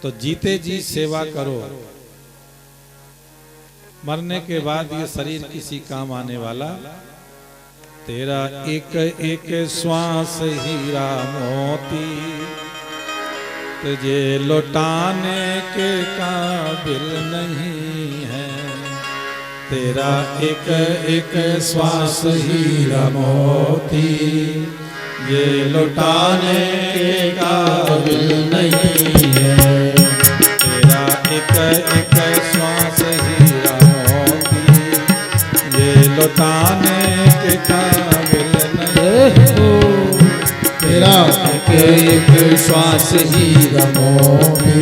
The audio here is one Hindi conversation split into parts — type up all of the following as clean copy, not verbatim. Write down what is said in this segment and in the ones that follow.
तो जीते जी सेवा करो, मरने के बाद ये शरीर किसी काम आने वाला। तेरा एक एक श्वास हीरा मोती, तुझे लौटाने के काबिल नहीं है। तेरा एक एक श्वास हीरा मोती, ये लौटाने के काबिल नहीं है। तेरा एक एक श्वास हीरा मोती, ये लौटाने के काबिल नहीं हो। तेरा एक एक श्वास हीरा मोती,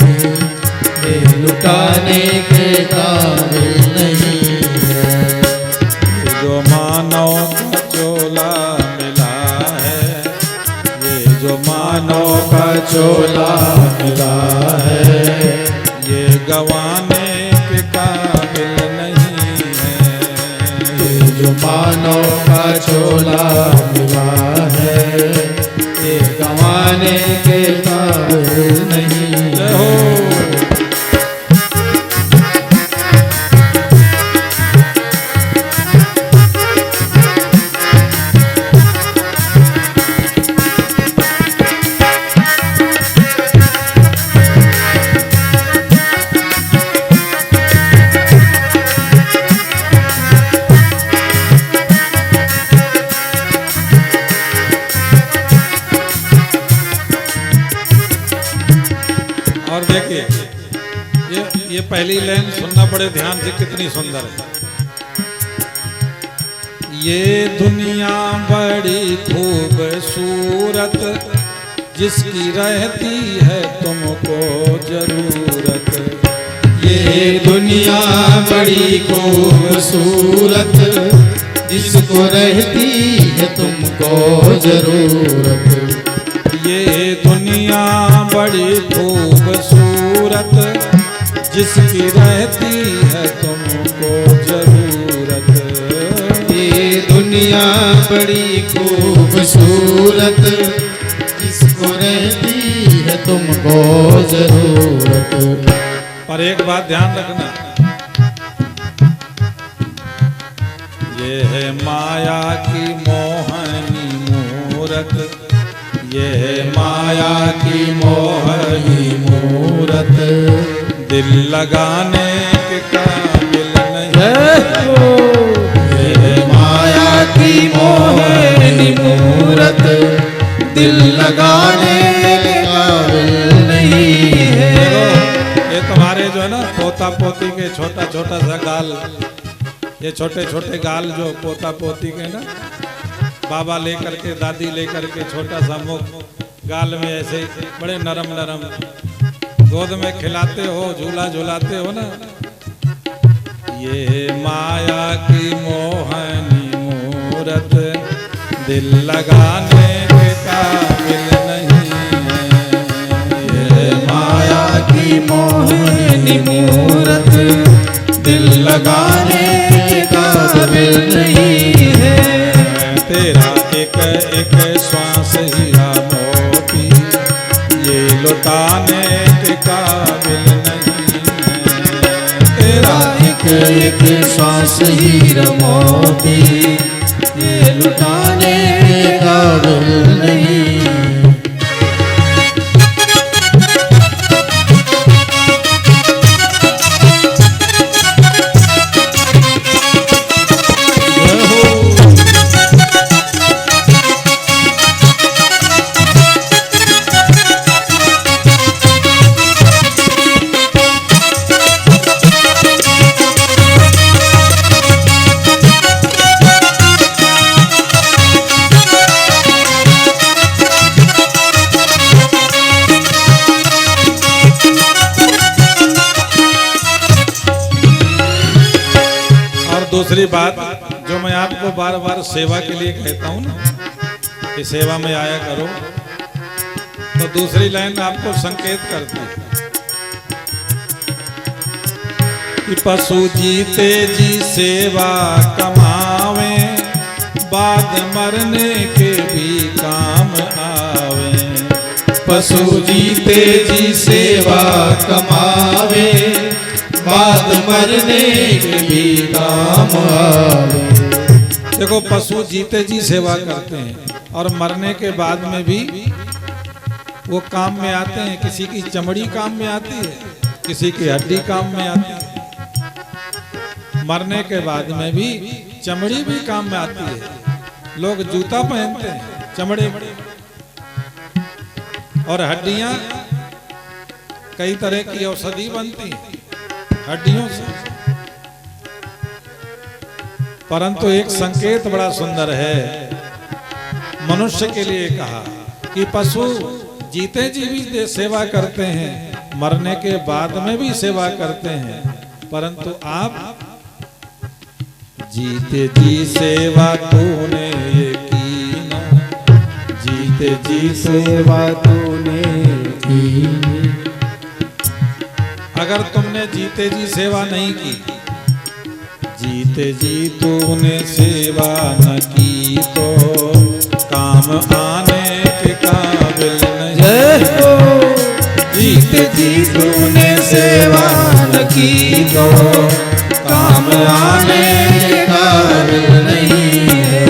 ये लुटाने के काबिल नहीं है। जो मानव का चोला मिला है, ये जो मानव का चोला मिला है, ये गवाने के काबिल नहीं है। ये जो मानव का चोला मिला है, ये गंवाने के काबिल नहीं है। और देखिए ये पहली लाइन सुनना बड़े ध्यान से, कितनी सुंदर है। ये दुनिया बड़ी खूबसूरत, जिसकी रहती है तुमको जरूरत। ये दुनिया बड़ी खूबसूरत, जिसको रहती है तुमको जरूरत। ये दुनिया बड़ी खूबसूरत, जिसकी रहती है तुमको जरूरत। ये दुनिया बड़ी खूबसूरत, जिसको रहती है तुमको जरूरत। पर एक बात ध्यान रखना, ये है माया की मोहनी मूरत, ये है माया की मोहनी मूरत, दिल लगाने के काबिल नहीं है। ये है माया की मोहनी मूरत, दिल लगाने के काबिल नहीं है। ये तुम्हारे जो है ना पोता पोती के छोटा छोटा सा गाल, ये छोटे छोटे गाल जो पोता पोती के ना बाबा लेकर के दादी लेकर के छोटा सा मुख गाल में ऐसे बड़े नरम नरम गोद में खिलाते हो, झूला झुलाते हो ना। ये माया की मोहनी मूरत, दिल लगाने के काबिल नहीं है। ये माया की मोहनी मूरत, दिल लगाने के काबिल नहीं है। तेरा एक एक श्वास हीरा मोती, ये लुटाने के काबिल नहीं है। तेरा एक एक श्वास हीरा मोती, ये लुटाने के काबिल नहीं। दूसरी बात जो मैं आपको बार बार सेवा के लिए कहता हूं ना कि सेवा में आया करो, तो दूसरी लाइन आपको संकेत करती है कि पशु जीते जी सेवा कमावे, बाद मरने के भी काम आवे। पशु जीते जी सेवा कमावे, बाद मरने के भी काम आवे। देखो पशु जीते जी सेवा करते हैं और मरने के बाद में भी वो काम में आते हैं। किसी की चमड़ी काम में आती है, किसी की हड्डी काम में आती है। मरने के बाद में भी चमड़ी भी काम में आती है। लोग जूता पहनते हैं चमड़े, और हड्डियां कई तरह की औषधि बनती हैं हड्डियों से। परंतु एक संकेत बड़ा सुंदर है मनुष्य के लिए कहा कि पशु जीते जी भी सेवा करते हैं, मरने के बाद में भी सेवा करते हैं, परंतु आप जीते जी सेवा तूने ये की ना, जीते जी सेवा तूने की। अगर तुमने जीते जी सेवा नहीं की, जीते जी तूने सेवा न की तो काम आने के काबिल नहीं। जीते जी तूने सेवा न की तो काम आने के काबिल नहीं है।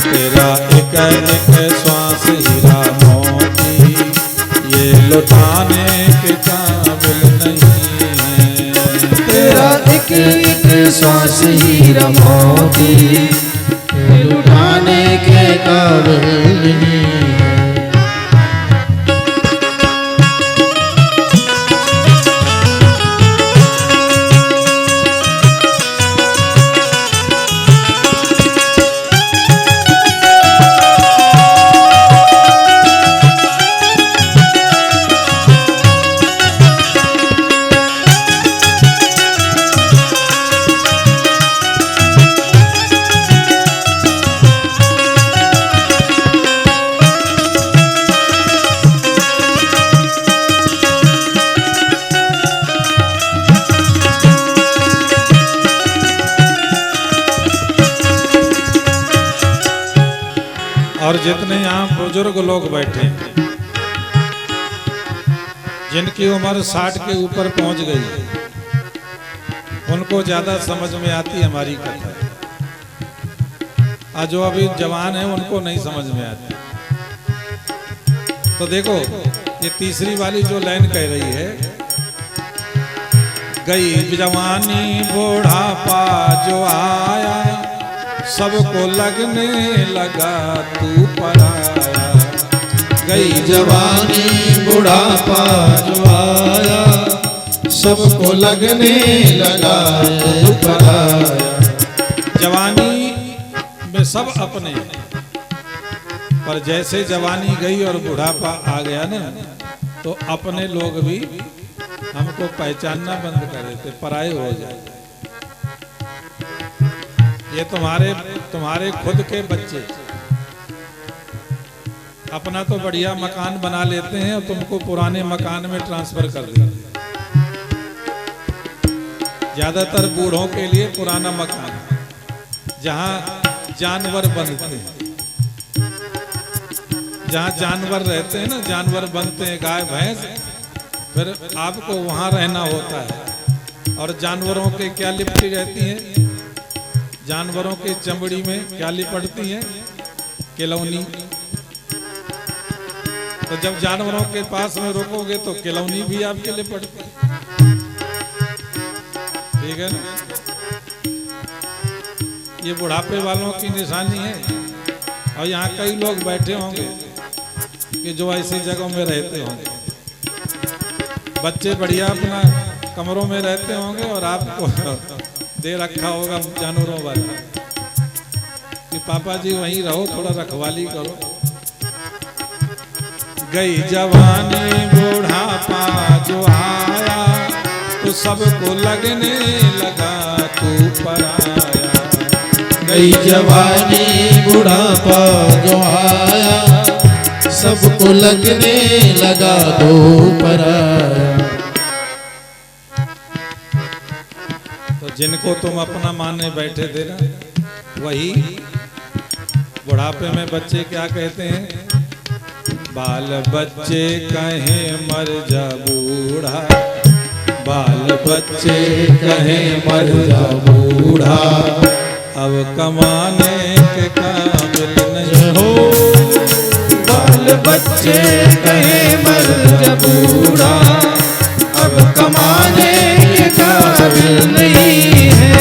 तेरा एक एक श्वास हीरा मोती ये लुटाने के काबिल नहीं है। तेरा एक एक श्वास हीरा मोती ये लुटाने के काबिल नहीं है। और जितने यहाँ बुजुर्ग लोग बैठे जिनकी उम्र 60 के ऊपर पहुंच गई है, उनको ज्यादा समझ में आती हमारी कथा, और जो अभी जवान है उनको नहीं समझ में आती। तो देखो ये तीसरी वाली जो लाइन कह रही है, गई जवानी बुढ़ापा जो आया, सबको लगने लगा तू पराया। गई जवानी बुढ़ापा जो आया, सबको लगने लगा तू पराया। जवानी में सब अपने, पर जैसे जवानी गई और बुढ़ापा आ गया ना, तो अपने लोग भी हमको पहचानना बंद कर देते, पराये हो जाए। ये तुम्हारे खुद के बच्चे अपना तो बढ़िया मकान बना लेते हैं और तुमको पुराने मकान में ट्रांसफर कर देते हैं। ज्यादातर बूढ़ों के लिए पुराना मकान, जहाँ जानवर बनते हैं, जहाँ जानवर रहते हैं ना, जानवर बनते हैं गाय भैंस, फिर आपको वहाँ रहना होता है। और जानवरों के क्या लिपटी रहती है, जानवरों के चमड़ी में क्या लिपटती है, केलौनी। तो जब जानवरों के पास में रुकोगे तो केलौनी भी आपके लिपटती है, ठीक है ना। ये बुढ़ापे वालों की निशानी है। और यहाँ कई लोग बैठे होंगे कि जो ऐसी जगहों में रहते होंगे, बच्चे बढ़िया अपना कमरों में रहते होंगे और आपको दे रखा होगा जानवरों वाला कि पापा जी वहीं रहो, थोड़ा रखवाली करो। गई जवानी बुढ़ापा जो आया, तो सबको लगने लगा तू पराया। गई जवानी बुढ़ापा जो आया, सबको लगने लगा तू पराया। जिनको तुम अपना माने बैठे थे ना, वही बुढ़ापे में बच्चे क्या कहते हैं, बाल बच्चे कहें मर जा बूढ़ा, बाल बच्चे कहें मर जा बूढ़ा, अब कमाने के काबिल नहीं हो। बाल बच्चे कहें मर जा बूढ़ा, अब कमाने के काबिल नहीं है।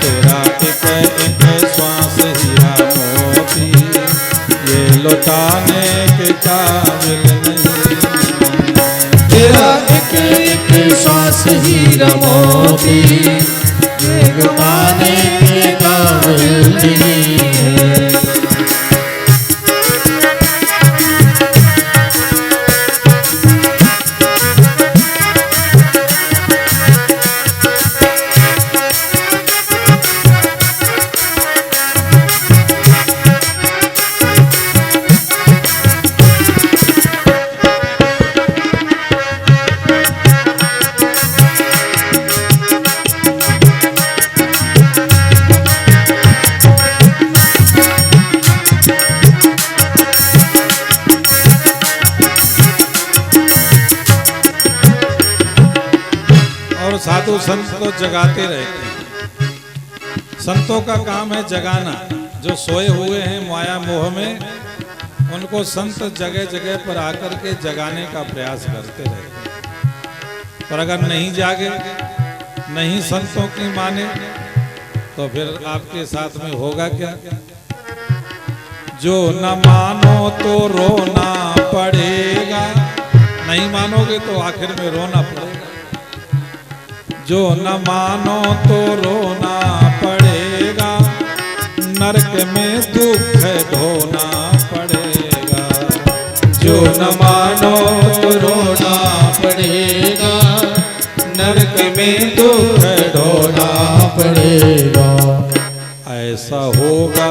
तेरा एक एक श्वास हीरा मोती, ये लौटाने के काबिल नहीं। तेरा एक एक श्वास हीरा मोती, ये गवाने के काबिल नहीं है। साधु संत को जगाते रहते हैं। संतों का काम है जगाना। जो सोए हुए हैं माया मोह में, उनको संत जगह जगह पर आकर के जगाने का प्रयास करते रहते हैं। पर अगर नहीं जागे, नहीं संतों की माने, तो फिर आपके साथ में होगा क्या? जो न मानो तो रोना पड़ेगा, नहीं मानोगे तो आखिर में रोना पड़ेगा। जो न मानो तो रोना पड़ेगा, नरक में दुख ढोना पड़ेगा। जो न मानो तो रोना पड़ेगा, नरक में दुख ढोना पड़ेगा। ऐसा होगा,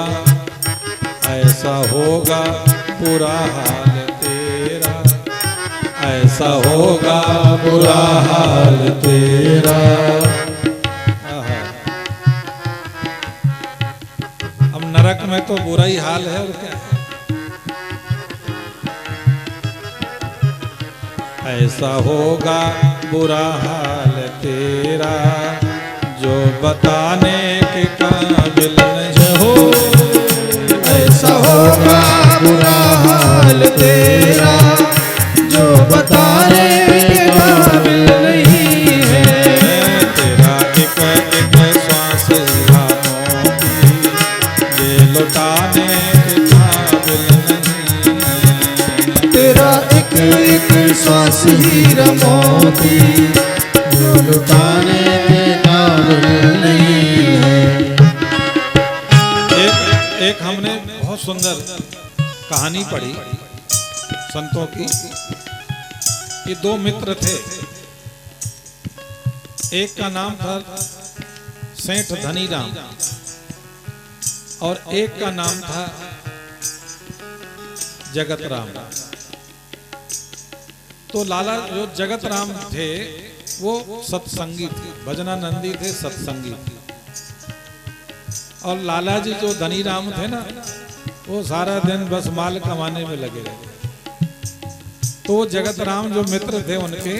ऐसा होगा बुरा हाल तेरा, ऐसा होगा बुरा हाल तेरा। अब नरक में तो बुरा ही हाल है और क्या है। ऐसा होगा बुरा हाल तेरा, जो बताने के काबिल नहीं हो। ऐसा होगा बुरा हाल तेरा, जो बताने के काबिल नहीं है। तेरा एक एक श्वास हीरा मोती, ये लौटाने के काबिल नहीं है। तेरा एक एक श्वास हीरा मोती, जो लौटाने के काबिल नहीं है। एक हमने बहुत सुंदर कहानी पढ़ी संतों की। ये दो मित्र थे, एक का नाम था सेठ धनीराम और एक का नाम था जगत राम। तो लाला जो जगत राम थे वो सत्संगी थे, भजनानंदी थे, सत्संगी थे। और लाला जी जो धनीराम थे ना, वो सारा दिन बस माल कमाने में लगे रहे। तो जगत राम जो मित्र थे उनके,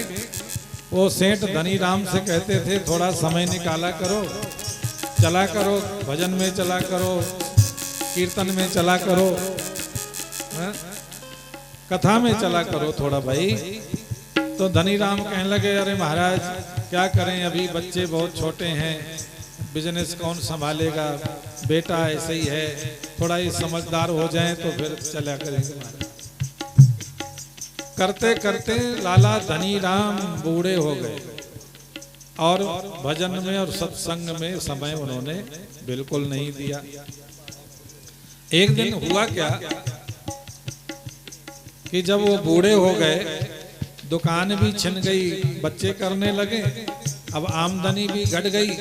वो सेठ धनीराम से कहते थे थोड़ा समय निकाला करो, चला करो, भजन में चला करो, कीर्तन में चला करो, कथा में चला करो थोड़ा भाई। तो धनीराम कहने लगे अरे महाराज क्या करें, अभी बच्चे बहुत छोटे हैं, बिजनेस कौन संभालेगा, बेटा ऐसे ही है, थोड़ा ही समझदार हो जाएं तो फिर चला करेंगे। करते करते लाला धनीराम बूढ़े हो गए और भजन में और सत्संग में समय उन्होंने बिल्कुल नहीं दिया। एक दिन हुआ क्या कि जब वो बूढ़े हो गए, दुकान भी छिन गई, बच्चे करने लगे, अब आमदनी भी घट गई।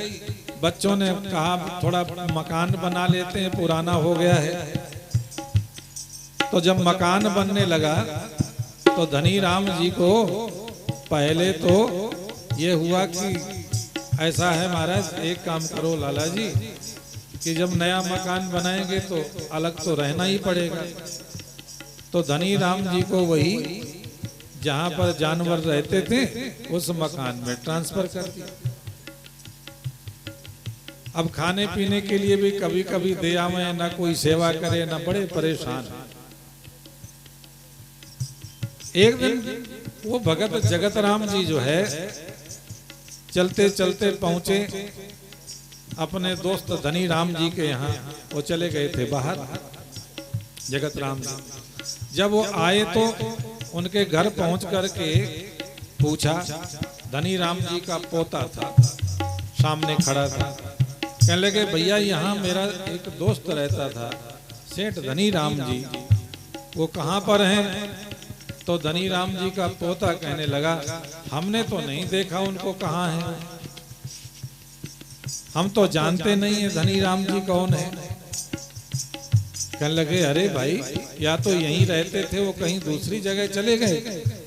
बच्चों ने कहा थोड़ा मकान बना लेते हैं, पुराना हो गया है। तो जब मकान बनने लगा तो धनीराम जी को पहले तो ये हुआ कि ऐसा है महाराज, एक काम करो लाला जी कि जब नया मकान बनाएंगे तो अलग तो रहना ही पड़ेगा। तो धनी राम जी को वही जहां पर जानवर रहते थे उस मकान में ट्रांसफर कर दिया। अब खाने पीने के लिए भी कभी कभी दया में ना कोई सेवा करे, ना बड़े परेशान। एक दिन वो भगत जगत राम जी जो है चलते चलते पहुंचे अपने दोस्त धनी राम जी के यहाँ। वो चले गए थे बाहर जगत राम जी। जब वो आए तो उनके घर पहुंच करके पूछा, धनी राम जी का पोता था सामने खड़ा था। कहने लगे भैया यहाँ मेरा एक दोस्त रहता था सेठ धनी राम जी, वो कहाँ पर हैं? तो धनी राम जी का पोता कहने लगा हमने तो नहीं देखा उनको, कहाँ है? हम तो जानते नहीं है धनी राम जी कौन है। कहने लगे अरे भाई या तो यहीं रहते थे, वो कहीं दूसरी जगह चले गए,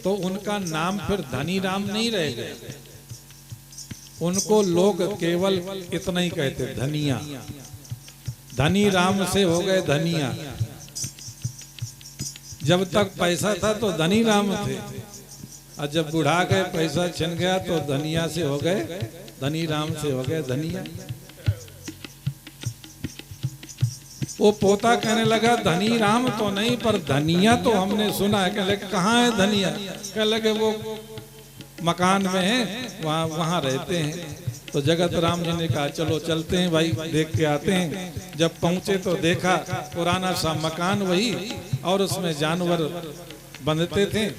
तो उनका नाम फिर धनी राम नहीं रह गए। उनको लोग केवल इतना ही कहते धनिया। धनी राम से हो गए धनिया। जब तक पैसा था तो धनी राम थे, और जब बुढ़ा गए पैसा छिन गया तो धनिया से हो गए धनी राम से हो गए धनिया। वो पोता कहने लगा धनी राम तो नहीं पर धनिया तो हमने सुना है। कहने लगे कहाँ है धनिया? कहने लगे वो मकान में है, वहाँ रहते हैं। तो जगत राम जी ने कहा चलो चलते हैं भाई, देख के आते हैं। जब पहुंचे तो देखा पुराना सा मकान वही, और उसमें जानवर बंधते थे।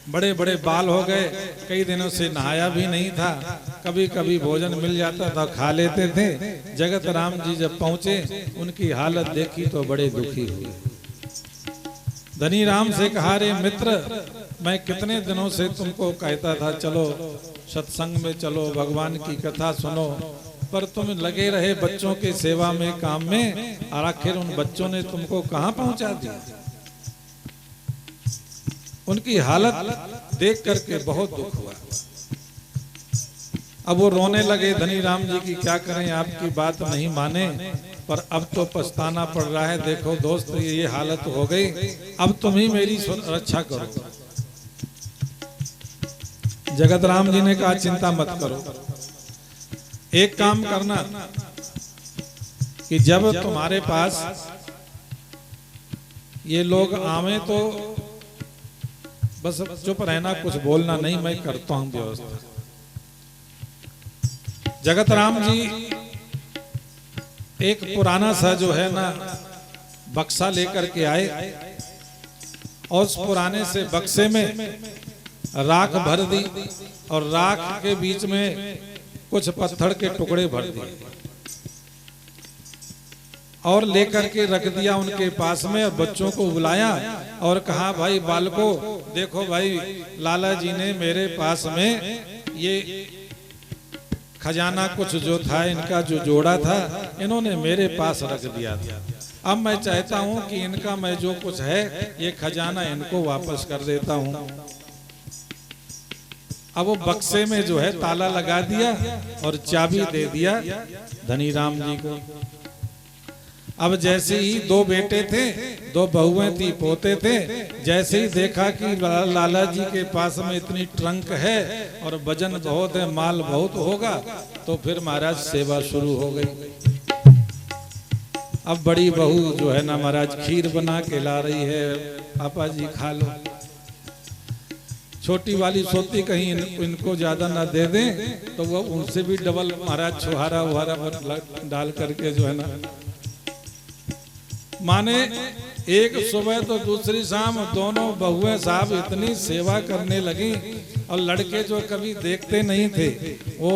बड़े बड़े बाल हो गए, कई दिनों से नहाया भी नहीं था। कभी कभी भोजन मिल जाता था खा लेते थे। जगत राम जी जब पहुंचे उनकी हालत देखी तो बड़े दुखी हुए। धनी राम से कहा रे मित्र, मैं कितने दिनों से तुमको कहता था चलो सत्संग में चलो, भगवान की कथा सुनो, पर तुम लगे रहे बच्चों की सेवा में, काम में, और आखिर उन बच्चों ने तुमको कहाँ पहुंचा दिया। उनकी हालत देख करके बहुत दुख हुआ। अब वो रोने लगे। धनी राम जी की क्या करें, आपकी बात नहीं माने, पर अब तो पछताना पड़ रहा है। देखो दोस्त ये हालत हो गई, अब तुम ही मेरी रक्षा करो। जगत राम जी ने कहा चिंता मत करो, एक काम करना कि जब तुम्हारे पास ये लोग आवे तो बस चुप रहना, कुछ बोलना नहीं, मैं करता हूं व्यवस्था। जगत राम जी एक पुराना सा जो है ना बक्सा लेकर के आए, और उस पुराने से बक्से में राख भर दी, और राख के बीच में कुछ पत्थर के टुकड़े भर दिए, और लेकर के रख दिया उनके पास में। और बच्चों को बुलाया और कहा भाई बालको देखो भाई, लाला जी ने मेरे पास में ये खजाना कुछ जो था इनका जो जोड़ा था, इन्होंने मेरे पास रख दिया था। अब मैं चाहता हूं कि इनका मैं जो कुछ है ये खजाना इनको वापस कर देता हूं। अब वो बक्से में जो है ताला लगा दिया और चाबी दे दिया धनी राम जी को। अब जैसे ही दो बेटे थे, दो बहुएं थी, पोते थे, जैसे ही देखा कि लाला जी के पास में इतनी ट्रंक है और वजन बहुत है, माल बहुत होगा, तो फिर महाराज सेवा शुरू हो गई। अब बड़ी बहू जो है ना महाराज खीर बना के ला रही है, पापा जी खा लो। छोटी वाली सोती कहीं इनको ज्यादा ना दे दें तो वो उनसे भी डबल महाराज छुहारा उहारा डाल करके जो है ना, माने एक सुबह तो दूसरी शाम दोनों बहुएं साहब इतनी सेवा करने लगी। और लड़के जो कभी देखते नहीं थे वो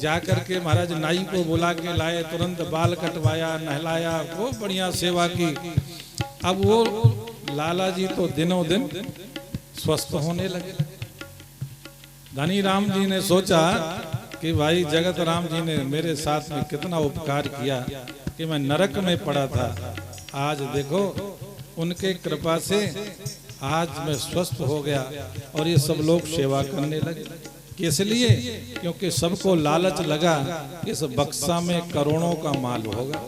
जाकर के महाराज नाई को बुला के लाए, तुरंत बाल कटवाया, नहलाया, वो बढ़िया सेवा की। अब वो लाला जी तो दिनों दिन स्वस्थ होने लगे। धनी राम जी ने सोचा कि भाई जगत राम जी ने मेरे साथ में कितना उपकार किया कि मैं नरक में पड़ा था, आज देखो उनके कृपा से आज मैं स्वस्थ हो गया और ये सब लोग सेवा करने लगे। किस लिए? क्योंकि सबको लालच लगा कि इस बक्सा में करोड़ों का माल होगा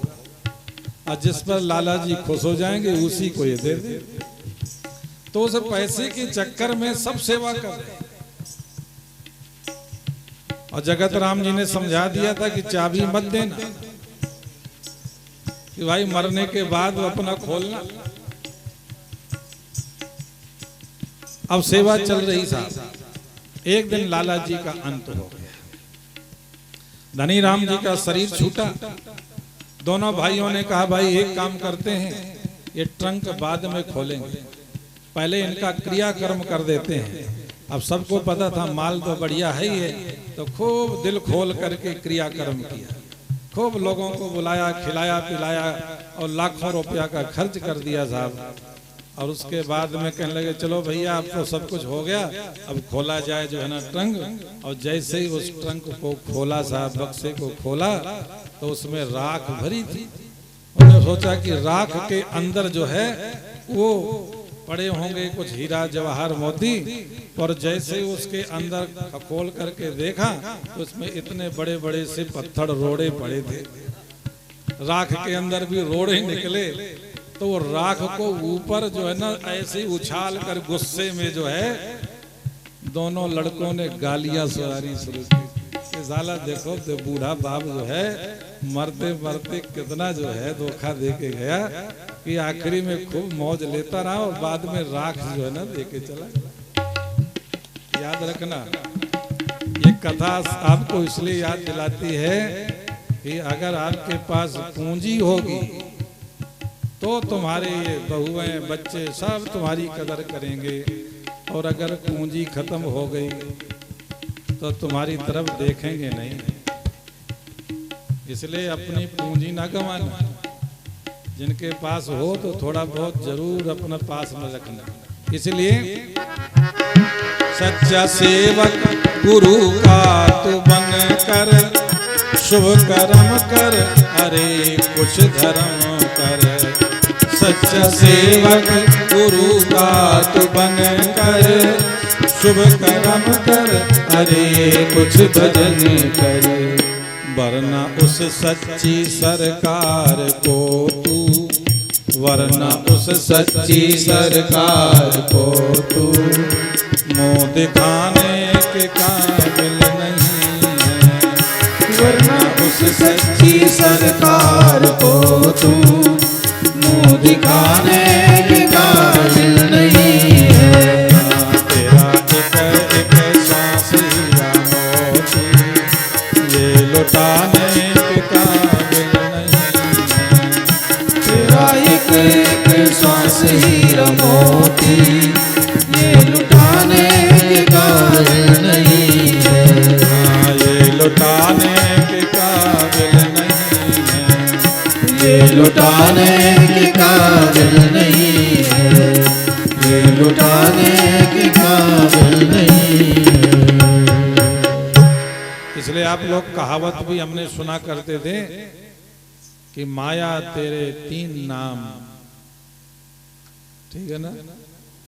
और जिस पर लाला जी खुश हो जाएंगे उसी को ये दे दे। तो उस पैसे के चक्कर में सब सेवा कर रहे हैं। और जगत राम जी ने समझा दिया था कि चाबी मत देना, कि भाई मरने के बाद वो अपना खोलना। अब सेवा चल रही साहब। एक दिन लाला जी का अंत हो गया। धनी राम जी का शरीर छूटा। दोनों भाइयों ने कहा भाई एक काम करते हैं, ये ट्रंक बाद में खोलेंगे, पहले इनका क्रियाकर्म कर देते हैं। अब सबको पता था माल तो बढ़िया है ही है, तो खूब दिल खोल करके क्रियाकर्म किया। खूब लोगों को बुलाया, खिलाया पिलाया और लाखों रुपया का खर्च कर दिया साहब। और उसके बाद में कहने लगे चलो भैया अब तो सब कुछ हो गया, अब खोला जाए जो है ना ट्रंक। और जैसे ही उस ट्रंक को खोला साहब, बक्से को खोला, तो उसमें राख भरी थी। उन्होंने सोचा कि राख के अंदर जो है वो पड़े होंगे कुछ हीरा जवाहर मोती। और जैसे ही उसके अंदर खोल करके देखा तो उसमें इतने बड़े बड़े से पत्थर रोड़े पड़े थे। राख के अंदर भी रोड़े निकले। तो वो राख को ऊपर जो है ना ऐसे उछाल कर गुस्से में जो है दोनों लड़कों ने गालियां सुनानी शुरू की। साला देखो तो बूढ़ा बाप जो है मरते मरते कितना जो है धोखा दे के गया, कि आखिरी में खूब मौज लेता रहा और बाद में राख जो है ना देके चला। याद रखना, ये कथा आपको इसलिए याद दिलाती है कि अगर आपके पास पूंजी होगी तो तुम्हारे ये बहुएं बच्चे सब तुम्हारी कदर करेंगे। और अगर पूंजी खत्म हो गई तो तुम्हारी तरफ देखेंगे नहीं। इसलिए अपनी पूंजी ना गंवाना। जिनके पास हो तो थोड़ा बहुत जरूर अपना पास में रखना। इसलिए सच्चा सेवक गुरु का तू बन कर, शुभ कर्म कर, अरे कुछ धर्म कर। सच्चा सेवक गुरु का तू बन कर, शुभ कर्म कर, अरे कुछ भजन कर। वरना उस सच्ची सरकार को तू, वरना उस सच्ची सरकार को तू मुँह दिखाने के काबिल नहीं है। वरना उस सच्ची सरकार को तू मुँह दिखाने के काबिल नहीं है। तेरा एक एक सांस हीरा मोती, ये लुटाने के काबिल नहीं है। तेरा एक एक सांस हीरा मोती, ये लुटाने के काबिल नहीं है। ये लुटाने के काबिल नहीं है। ये लुटाने के काबिल नहीं है। ये लुटाने के काबिल नहीं है। इसलिए आप लोग कहावत भी हमने सुना करते थे कि माया तेरे तीन नाम, ठीक है ना।